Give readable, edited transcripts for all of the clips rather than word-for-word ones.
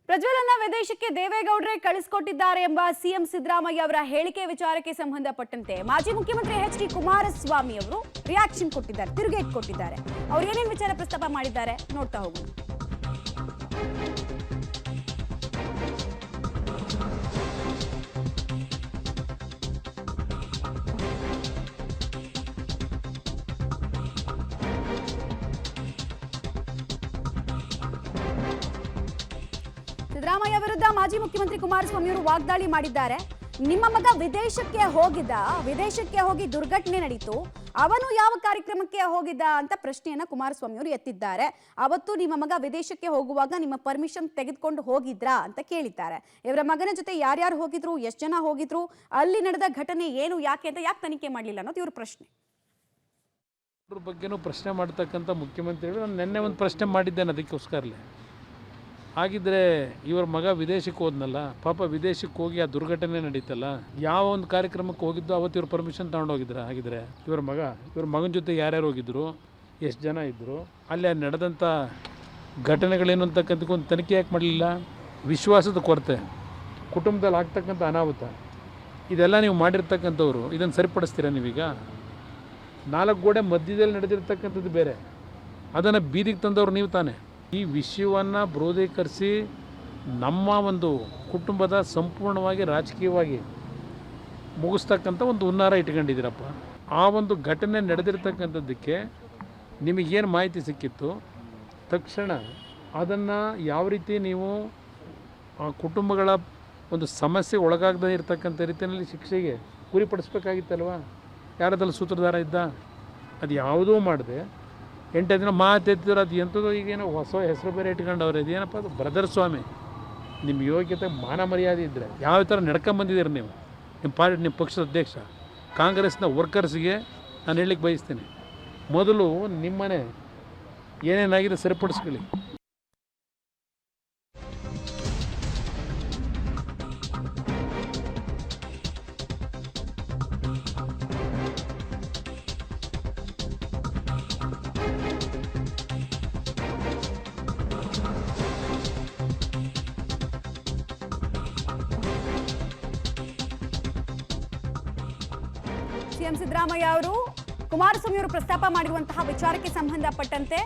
ಪ್ರಜ್ವಲನ್ನ ವಿದೇಶಕ್ಕೆ ದೇವೇಗೌಡರೇ ಕಳಿಸಿಕೊಟ್ಟಿದ್ದಾರೆ ಎಂಬ ಸಿಎಂ ಸಿದ್ದರಾಮಯ್ಯ ಅವರ ಹೇಳಿಕೆ ವಿಚಾರಕ್ಕೆ ಸಂಬಂಧಪಟ್ಟಂತೆ ಮಾಜಿ ಮುಖ್ಯಮಂತ್ರಿ ಎಚ್ ಡಿ ಕುಮಾರಸ್ವಾಮಿ ಅವರು ರಿಯಾಕ್ಷನ್ ಕೊಟ್ಟಿದ್ದಾರೆ, ತಿರುಗೇಟ್ ಕೊಟ್ಟಿದ್ದಾರೆ. ಅವರು ಏನೇನು ವಿಚಾರ ಪ್ರಸ್ತಾಪ ಮಾಡಿದ್ದಾರೆ ನೋಡ್ತಾ ಹೋಗೋಣ. ಸಿದ್ದರಾಮಯ್ಯ ವಿರುದ್ಧ ಮಾಜಿ ಮುಖ್ಯಮಂತ್ರಿ ಕುಮಾರಸ್ವಾಮಿ ಅವರು ವಾಗ್ದಾಳಿ ಮಾಡಿದ್ದಾರೆ. ನಿಮ್ಮ ಮಗ ವಿದೇಶಕ್ಕೆ ಹೋಗಿ ದುರ್ಘಟನೆ ನಡೀತು, ಅವನು ಯಾವ ಕಾರ್ಯಕ್ರಮಕ್ಕೆ ಹೋಗಿದ್ದ ಅಂತ ಪ್ರಶ್ನೆಯನ್ನ ಕುಮಾರಸ್ವಾಮಿ ಅವರು ಎತ್ತಿದ್ದಾರೆ. ಅವತ್ತು ನಿಮ್ಮ ಮಗ ವಿದೇಶಕ್ಕೆ ಹೋಗುವಾಗ ನಿಮ್ಮ ಪರ್ಮಿಷನ್ ತೆಗೆದುಕೊಂಡು ಹೋಗಿದ್ರಾ ಅಂತ ಕೇಳಿದ್ದಾರೆ. ಇವರ ಮಗನ ಜೊತೆ ಯಾರ್ಯಾರು ಹೋಗಿದ್ರು, ಎಷ್ಟು ಜನ ಹೋಗಿದ್ರು, ಅಲ್ಲಿ ನಡೆದ ಘಟನೆ ಏನು, ಯಾಕೆ ತನಿಖೆ ಮಾಡಲಿಲ್ಲ ಅನ್ನೋದು ಇವ್ರ ಪ್ರಶ್ನೆ. ಅದ್ರ ಬಗ್ಗೆನೂ ಪ್ರಶ್ನೆ ಮಾಡ್ತಕ್ಕಂಥ ಮುಖ್ಯಮಂತ್ರಿಗಳು ನಾನು ನಿನ್ನೆ ಒಂದು ಪ್ರಶ್ನೆ ಮಾಡಿದ್ದೇನೆ ಅದಕ್ಕೋಸ್ಕರಲೇ. ಹಾಗಿದ್ರೆ ಇವ್ರ ಮಗ ವಿದೇಶಕ್ಕೆ ಹೋದ್ನಲ್ಲ, ಪಾಪ ವಿದೇಶಕ್ಕೆ ಹೋಗಿ ಆ ದುರ್ಘಟನೆ ನಡೀತಲ್ಲ, ಯಾವ ಒಂದು ಕಾರ್ಯಕ್ರಮಕ್ಕೆ ಹೋಗಿದ್ದು ಅವತ್ತು ಇವ್ರ ಪರ್ಮಿಷನ್ ತಗೊಂಡೋಗಿದ್ರ? ಹಾಗಿದ್ರೆ ಇವ್ರ ಮಗನ ಜೊತೆ ಯಾರ್ಯಾರು ಹೋಗಿದ್ರು, ಎಷ್ಟು ಜನ ಇದ್ದರು, ಅಲ್ಲಿ ನಡೆದಂಥ ಘಟನೆಗಳೇನು ಅಂತಕ್ಕಂಥ ಒಂದು ತನಿಖೆ ಯಾಕೆ ಮಾಡಲಿಲ್ಲ? ವಿಶ್ವಾಸದ ಕೊರತೆ, ಕುಟುಂಬದಲ್ಲಿ ಆಗ್ತಕ್ಕಂಥ ಅನಾಹುತ, ಇದೆಲ್ಲ ನೀವು ಮಾಡಿರ್ತಕ್ಕಂಥವ್ರು ಇದನ್ನು ಸರಿಪಡಿಸ್ತೀರಾ? ನೀವೀಗ 4 ಗೋಡೆ ಮಧ್ಯದಲ್ಲಿ ನಡೆದಿರ್ತಕ್ಕಂಥದ್ದು ಬೇರೆ, ಅದನ್ನು ಬೀದಿಗೆ ತಂದವರು ನೀವು ತಾನೇ. ಈ ವಿಷಯವನ್ನು ಬ್ರೋಧೀಕರಿಸಿ ನಮ್ಮ ಒಂದು ಕುಟುಂಬದ ಸಂಪೂರ್ಣವಾಗಿ ರಾಜಕೀಯವಾಗಿ ಮುಗಿಸ್ತಕ್ಕಂಥ ಒಂದು ಹುನ್ನಾರ ಇಟ್ಕೊಂಡಿದ್ದೀರಪ್ಪ. ಆ ಒಂದು ಘಟನೆ ನಡೆದಿರ್ತಕ್ಕಂಥದ್ದಕ್ಕೆ ನಿಮಗೇನು ಮಾಹಿತಿ ಸಿಕ್ಕಿತ್ತು, ತಕ್ಷಣ ಅದನ್ನು ಯಾವ ರೀತಿ ನೀವು ಆ ಕುಟುಂಬಗಳ ಒಂದು ಸಮಸ್ಯೆ ಒಳಗಾಗದೇ ಇರತಕ್ಕಂಥ ರೀತಿಯಲ್ಲಿ ಶಿಕ್ಷೆಗೆ ಗುರಿಪಡಿಸ್ಬೇಕಾಗಿತ್ತಲ್ವ? ಯಾರದಲ್ಲಿ ಸೂತ್ರಧಾರ ಇದ್ದ? ಅದು ಯಾವುದೂ ಮಾಡದೆ 8 ದಿನ ಮಾತೆತ್ತಿದ್ರು. ಅದು ಎಂಥದ್ದು ಈಗೇನೋ ಹೊಸ ಹೆಸರು ಬೇರೆ ಇಟ್ಕೊಂಡವ್ರೆ. ಇದೇನಪ್ಪ ಅದು ಬ್ರದರ್ ಸ್ವಾಮಿ. ನಿಮ್ಮ ಯೋಗ್ಯತೆ ಮಾನ ಮರ್ಯಾದೆ ಇದ್ದರೆ ಯಾವ ಥರ ನಡ್ಕೊಂಬಂದಿದ್ದೀರಿ ನೀವು? ನಿಮ್ಮ ಪಕ್ಷದ ಅಧ್ಯಕ್ಷ ಕಾಂಗ್ರೆಸ್ನ ವರ್ಕರ್ಸ್ಗೆ ನಾನು ಹೇಳಲಿಕ್ಕೆ ಬಯಸ್ತೀನಿ, ಮೊದಲು ನಿಮ್ಮನೆ ಏನೇನಾಗಿದೆ ಸರಿಪಡಿಸ್ಕೊಳ್ಳಿ. ಸಿಎಂ ಸಿದ್ದರಾಮಯ್ಯ ಅವರು ಕುಮಾರಸ್ವಾಮಿ ಅವರು ಪ್ರಸ್ತಾಪ ಮಾಡಿರುವಂತಹ ವಿಚಾರಕ್ಕೆ ಸಂಬಂಧಪಟ್ಟಂತೆ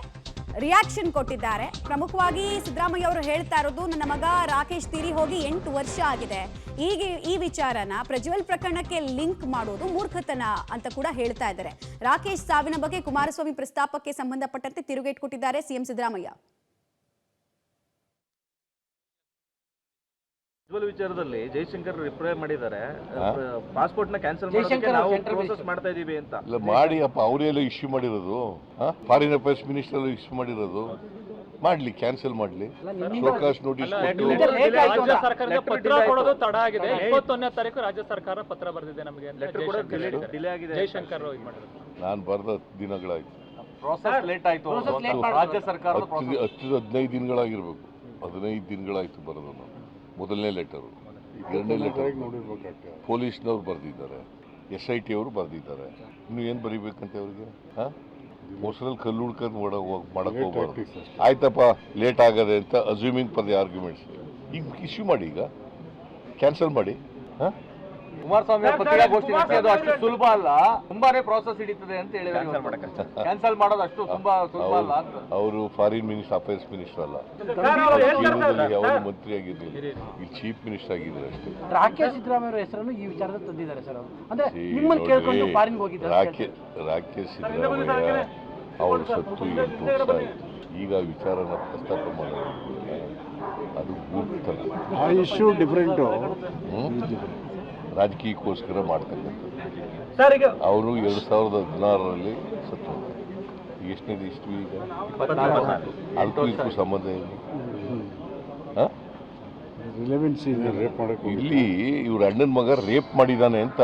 ರಿಯಾಕ್ಷನ್ ಕೊಟ್ಟಿದ್ದಾರೆ. ಪ್ರಮುಖವಾಗಿ ಸಿದ್ದರಾಮಯ್ಯ ಅವರು ಹೇಳ್ತಾ ಇರೋದು, ನನ್ನ ಮಗ ರಾಕೇಶ್ ತೀರಿ ಹೋಗಿ 8 ವರ್ಷ ಆಗಿದೆ, ಈಗ ಈ ವಿಚಾರನ ಪ್ರಜ್ವಲ್ ಪ್ರಕರಣಕ್ಕೆ ಲಿಂಕ್ ಮಾಡೋದು ಮೂರ್ಖತನ ಅಂತ ಕೂಡ ಹೇಳ್ತಾ ಇದ್ದಾರೆ. ರಾಕೇಶ್ ಸಾವಿನ ಬಗ್ಗೆ ಕುಮಾರಸ್ವಾಮಿ ಪ್ರಸ್ತಾಪಕ್ಕೆ ಸಂಬಂಧಪಟ್ಟಂತೆ ತಿರುಗೇಟ್ ಕೊಟ್ಟಿದ್ದಾರೆ ಸಿಎಂ ಸಿದ್ದರಾಮಯ್ಯ. ವಿಚಾರದಲ್ಲಿ ಜೈಶಂಕರ್ ರಿಪ್ಲೈ ಮಾಡಿದ್ದಾರೆ, ಪಾಸ್ಪೋರ್ಟ್ ನ ಕ್ಯಾನ್ಸಲ್ ಮಾಡೋದಕ್ಕೆ ನಾವು ಪ್ರೋಸೆಸ್ ಮಾಡ್ತಾ ಇದೀವಿ ಅಂತ. ಇಲ್ಲ ಮಾಡಿ ಅಪ್ಪ, ಅವರೆಲ್ಲ ಇಶ್ಯೂ ಮಾಡಿರೋದು, ಫಾರಿನ್ ಅಫೇರ್ಸ್ ಮಿನಿಸ್ಟರ್ ಇಶ್ಯೂ ಮಾಡಿರೋದು, ಮಾಡ್ಲಿ, ಕ್ಯಾನ್ಸಲ್ ಮಾಡ್ಲಿ. ಶೋಕಾಸ್ ನೋಟಿಸ್ ರಾಜ್ಯ ಸರ್ಕಾರದ ಪತ್ರ ಕೊಡೋದು ತಡ ಆಗಿದೆ. 21ನೇ ತಾರೀಕು ರಾಜ್ಯ ಸರ್ಕಾರ ಪತ್ರ ಬರೆದಿದೆ ನಮಗೆ. ಡಿಲೇ ಆಗಿದೆ. ಜೈಶಂಕರ್ ನಾನು ಬರೆದ ದಿನಗಳಾಯ್ತು, ಪ್ರೋಸೆಸ್ ಲೇಟ್ ಆಯ್ತು. ರಾಜ್ಯ ಸರ್ಕಾರ 15 ದಿನಗಳಾಗಿರ್ಬೇಕು, 15 ದಿನಗಳಾಯ್ತು ಬರೋದು. ನಾನು ಮೊದಲನೇ ಲೆಟರು, 2ನೇ ಲೆಟರ್ ಪೊಲೀಸ್ನವ್ರು ಬರೆದಿದ್ದಾರೆ, SIT ಅವರು ಬರೆದಿದ್ದಾರೆ. ಇನ್ನು ಏನು ಬರೀಬೇಕಂತೆ ಅವ್ರಿಗೆ? ಮೊಸರಲ್ಲಿ ಕಲ್ಲು ಹುಡ್ಕೊಂಡು ಮಾಡಕ್ಕೆ ಹೋಗ್ಬಾರ್ದು. ಆಯ್ತಪ್ಪ ಲೇಟ್ ಆಗದೆ ಅಂತ ಅಸ್ಯೂಮಿಂಗ್ ಫಾರ್ ದಿ ಆರ್ಗ್ಯುಮೆಂಟ್ಸ್. ಈಗ ಇಶ್ಯೂ ಮಾಡಿ, ಈಗ ಕ್ಯಾನ್ಸಲ್ ಮಾಡಿ. ಕುಮಾರಸ್ವಾಮಿ ಪತ್ರಿಕಾಗೋಷ್ಠಿ ನಡೆಸಿ ಅದು ಅಷ್ಟು ಸುಲಭ ಅಲ್ಲ, ತುಂಬಾನೇ ಪ್ರೋಸೆಸ್ ಹಿಡಿತದೆ ಅಂತ ಹೇಳಿದ್ರು. ಕ್ಯಾನ್ಸಲ್ ಮಾಡೋದು ಅಷ್ಟು ತುಂಬಾ ಸುಲಭ ಅಲ್ಲ. ಅವರು ಫಾರಿನ್ ಅಫೇರ್ಸ್ ಮಿನಿಸ್ಟರ್ ಅಲ್ಲ, ಅವರು ಮಂತ್ರಿ ಆಗಿರ್ಲಿಲ್ಲ, ಇಲ್ಲಿ ಚೀಫ್ ಮಿನಿಸ್ಟರ್ ಆಗಿದ್ದಾರೆ ಅಷ್ಟೇ. ರಾಕೇಶ್ ಸಿದ್ದರಾಮಯ್ಯ ಹೆಸರನ್ನು ಈ ವಿಚಾರದಲ್ಲಿ ತಂದಿದ್ದಾರೆ ಸರ್. ಅಂದ್ರೆ ನಿಮ್ಮನ್ನು ಕೇಳ್ಕೊಂಡು ಫಾರಿನ್ ಹೋಗಿದ್ದಾರೆ. ರಾಕೇಶ್ ಸಿದ್ದರಾಮಯ್ಯ ಅವರು ಸತ್ತು 8 ವರ್ಷ ಆಯಿತು. ಈಗ ವಿಚಾರನ ಪ್ರಸ್ತಾಪ ಮಾಡೋದು ಅದು ಮೂರ್ತನ. ಆ ಇಶ್ಯೂ ಡಿಫರೆಂಟು, ರಾಜಕೀಯಕ್ಕೋಸ್ಕರ ಮಾಡ್ತಕ್ಕಂಥದ್ದು. ಅವರು 2016ರಲ್ಲಿ ಸತ್ತು. ಎಷ್ಟನೇದು ಇಷ್ಟು ಈಗ? ಅದಕ್ಕೂ ಇದಕ್ಕೂ ಸಂಬಂಧ ಏನು? ಇಲ್ಲಿ ಇವ್ರ ಅಣ್ಣನ ಮಗ ರೇಪ್ ಮಾಡಿದ್ದಾನೆ ಅಂತ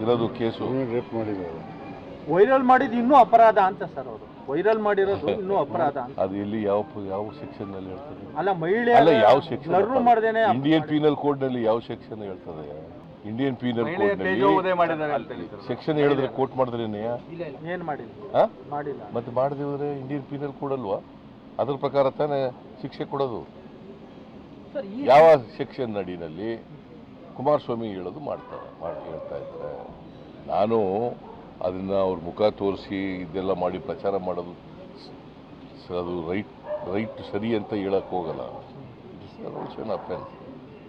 ಇರೋದು ಕೇಸು. ರೇಪ್ ಮಾಡಿದ್ದಾರೆ, ವೈರಲ್ ಮಾಡಿದ್ದು ಇನ್ನೂ ಅಪರಾಧ ಅಂತ ಸರ್. ಅವರು ವೈರಲ್ ಮಾಡಿರೋದು ಇನ್ನೂ ಅಪರಾಧ. ಅದು ಎಲ್ಲಿ ಯಾವ ಸೆಕ್ಷನ್ ನಲ್ಲಿ ಹೇಳ್ತದೆ? ಅಲ್ಲ, ಮಹಿಳೆ ಅಲ್ಲ, ಯಾವ ಸೆಕ್ಷನ್? ಇಂಡಿಯನ್ ಪೀನಲ್ ಕೋಡ್ ನಲ್ಲಿ ಯಾವ ಸೆಕ್ಷನ್ ಹೇಳ್ತದೆ? ಇಂಡಿಯನ್ ಪೀನಲ್ ಕೋಡ್ ನಲ್ಲಿ ಸೆಕ್ಷನ್ ಹೇಳಿದ್ರೆ ಕೋಟ್ ಮಾಡಿದ್ರೆ ಏನ್ ಮಾಡಿಲ್ಲ, ಮತ್ತೆ ಮಾಡದೆ ಹೋದ್ರೆ ಇಂಡಿಯನ್ ಪೀನಲ್ ಕೋಡ್ ಅಲ್ವಾ? ಅದ್ರ ಪ್ರಕಾರ ತಾನೇ ಶಿಕ್ಷೆ ಕೊಡೋದು. ಯಾವ ಸೆಕ್ಷನ್ ಅಡಿನಲ್ಲಿ ಕುಮಾರಸ್ವಾಮಿ ಹೇಳೋದು ಹೇಳ್ತಾ ಇದ್ದಾರೆ. ನಾನು ಅದನ್ನು ಅವ್ರ ಮುಖ ತೋರಿಸಿ ಇದೆಲ್ಲ ಮಾಡಿ ಪ್ರಚಾರ ಮಾಡೋದು ಅದು ರೈಟ್ ಸರಿ ಅಂತ ಹೇಳಕ್ಕೆ ಹೋಗಲ್ಲ. It is also an offence.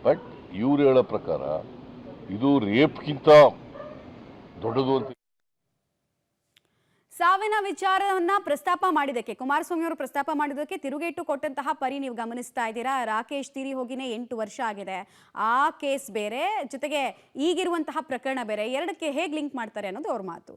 But ಇವ್ರು ಹೇಳೋ ಪ್ರಕಾರ ಇದು ರೇಪ್ಗಿಂತ ದೊಡ್ಡದು ಅಂತ. ಸಾವಿನ ವಿಚಾರವನ್ನ ಪ್ರಸ್ತಾಪ ಮಾಡಿದಕ್ಕೆ ಕುಮಾರಸ್ವಾಮಿ ಅವರು ಪ್ರಸ್ತಾಪ ಮಾಡಿದ್ದಕ್ಕೆ ತಿರುಗೇಟು ಕೊಟ್ಟಂತಹ ಪರಿ ನೀವು ಗಮನಿಸ್ತಾ ಇದ್ದೀರಾ. ರಾಕೇಶ್ ತೀರಿ ಹೋಗಿನೇ 8 ವರ್ಷ ಆಗಿದೆ. ಆ ಕೇಸ್ ಬೇರೆ, ಜೊತೆಗೆ ಈಗಿರುವಂತಹ ಪ್ರಕರಣ ಬೇರೆ. ಎರಡಕ್ಕೆ ಹೇಗೆ ಲಿಂಕ್ ಮಾಡ್ತಾರೆ ಅನ್ನೋದು ಅವ್ರ ಮಾತು.